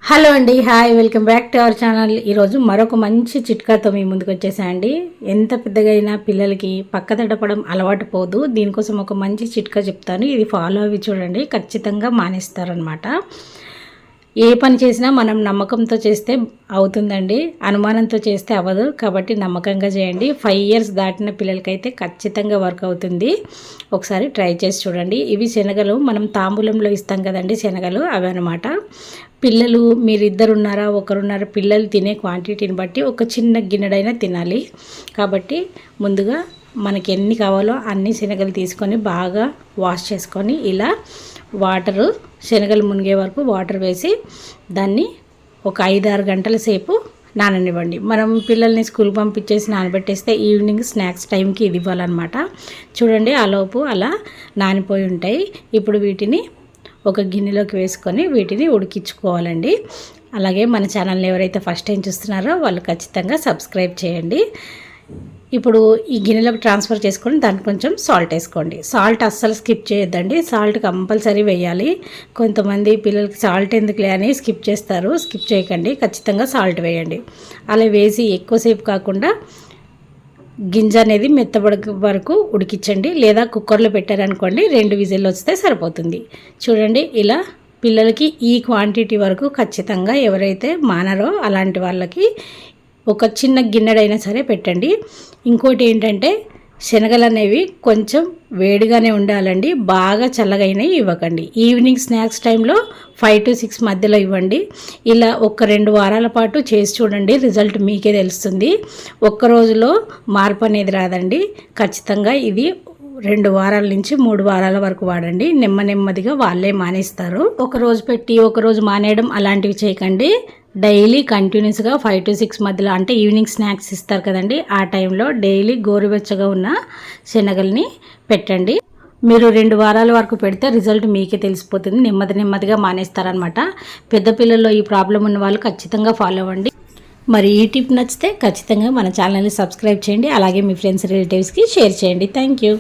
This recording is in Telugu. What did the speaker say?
హలో అండి, hi, welcome back to our channel. ఈరోజు మరొక మంచి చిట్కాతో మీ ముందుకు వచ్చేసాయండి. ఎంత పెద్దగా అయినా పిల్లలకి పక్క తడపడం అలవాటు పోదు. దీనికోసం ఒక మంచి చిట్కా చెప్తాను. ఇది ఫాలో అవి చూడండి, ఖచ్చితంగా మానేస్తారనమాట. ఏ పని చేసినా మనం నమ్మకంతో చేస్తే అవుతుందండి, అనుమానంతో చేస్తే అవ్వదు. కాబట్టి నమ్మకంగా చేయండి. 5 years దాటిన పిల్లలకైతే ఖచ్చితంగా వర్క్ అవుతుంది. ఒకసారి ట్రై చేసి చూడండి. ఇవి శనగలు, మనం తాంబూలంలో ఇస్తాం కదండి శనగలు, అవి అనమాట. పిల్లలు మీరిద్దరు ఉన్నారా, ఒకరున్నారా, పిల్లలు తినే క్వాంటిటీని బట్టి ఒక చిన్న గిన్నెడైనా తినాలి. కాబట్టి ముందుగా మనకి ఎన్ని కావాలో అన్ని శనగలు తీసుకొని బాగా వాష్ చేసుకొని ఇలా వాటరు శనగలు మునిగే వరకు వాటర్ వేసి దాన్ని ఒక 5-6 గంటల సేపు నాననివ్వండి. మనం పిల్లల్ని స్కూల్ పంపించేసి నానబెట్టేస్తే ఈవినింగ్ స్నాక్స్ టైంకి ఇది ఇవ్వాలన్నమాట. చూడండి, ఆలోపు అలా నానిపోయి ఉంటాయి. ఇప్పుడు వీటిని ఒక గిన్నెలోకి వేసుకొని వీటిని ఉడికించుకోవాలండి. అలాగే మన ఛానల్ని ఎవరైతే ఫస్ట్ టైం చూస్తున్నారో వాళ్ళు ఖచ్చితంగా సబ్స్క్రైబ్ చేయండి. ఇప్పుడు ఈ గిన్నెలోకి ట్రాన్స్ఫర్ చేసుకొని దానికి కొంచెం సాల్ట్ వేసుకోండి. సాల్ట్ అస్సలు స్కిప్ చేయొద్దండి, సాల్ట్ కంపల్సరీ వేయాలి. కొంతమంది పిల్లలకి సాల్ట్ ఎందుకులే అని స్కిప్ చేస్తారు. స్కిప్ చేయకండి, ఖచ్చితంగా సాల్ట్ వేయండి. అలా వేసి ఎక్కువసేపు కాకుండా గింజ అనేది మెత్తబడి వరకు ఉడికించండి. లేదా కుక్కర్లో పెట్టారనుకోండి 2 విజిల్లు వస్తే సరిపోతుంది. చూడండి, ఇలా పిల్లలకి ఈ క్వాంటిటీ వరకు ఖచ్చితంగా ఎవరైతే మానరో అలాంటి వాళ్ళకి ఒక చిన్న గిన్నెడైనా సరే పెట్టండి. ఇంకోటి ఏంటంటే శనగలు అనేవి కొంచెం వేడిగానే ఉండాలండి, బాగా చల్లగైనవి ఇవ్వకండి. ఈవినింగ్ స్నాక్స్ టైంలో 5 to 6 మధ్యలో ఇవ్వండి. ఇలా ఒక 2 వారాల పాటు చేసి చూడండి, రిజల్ట్ మీకే తెలుస్తుంది. ఒక్క రోజులో మార్పు అనేది రాదండి. ఖచ్చితంగా ఇది 2 వారాల నుంచి 3 వారాల వరకు వాడండి. నెమ్మదిగా వాళ్ళే మానేస్తారు. ఒక రోజు పెట్టి ఒక రోజు మానేయడం అలాంటివి చేయకండి. డైలీ కంటిన్యూస్గా 5 to 6 మధ్యలో, అంటే ఈవినింగ్ స్నాక్స్ ఇస్తారు కదండి, ఆ టైంలో డైలీ గోరువెచ్చగా ఉన్న శనగల్ని పెట్టండి. మీరు 2 వారాల వరకు పెడితే రిజల్ట్ మీకే తెలిసిపోతుంది. నెమ్మదిగా మానేస్తారనమాట. పెద్ద పిల్లల్లో ఈ ప్రాబ్లం ఉన్న వాళ్ళు ఖచ్చితంగా ఫాలో అవ్వండి. మరి ఈ టిప్ నచ్చితే ఖచ్చితంగా మన ఛానల్ని సబ్స్క్రైబ్ చేయండి. అలాగే మీ ఫ్రెండ్స్ రిలేటివ్స్కి షేర్ చేయండి. Thank you.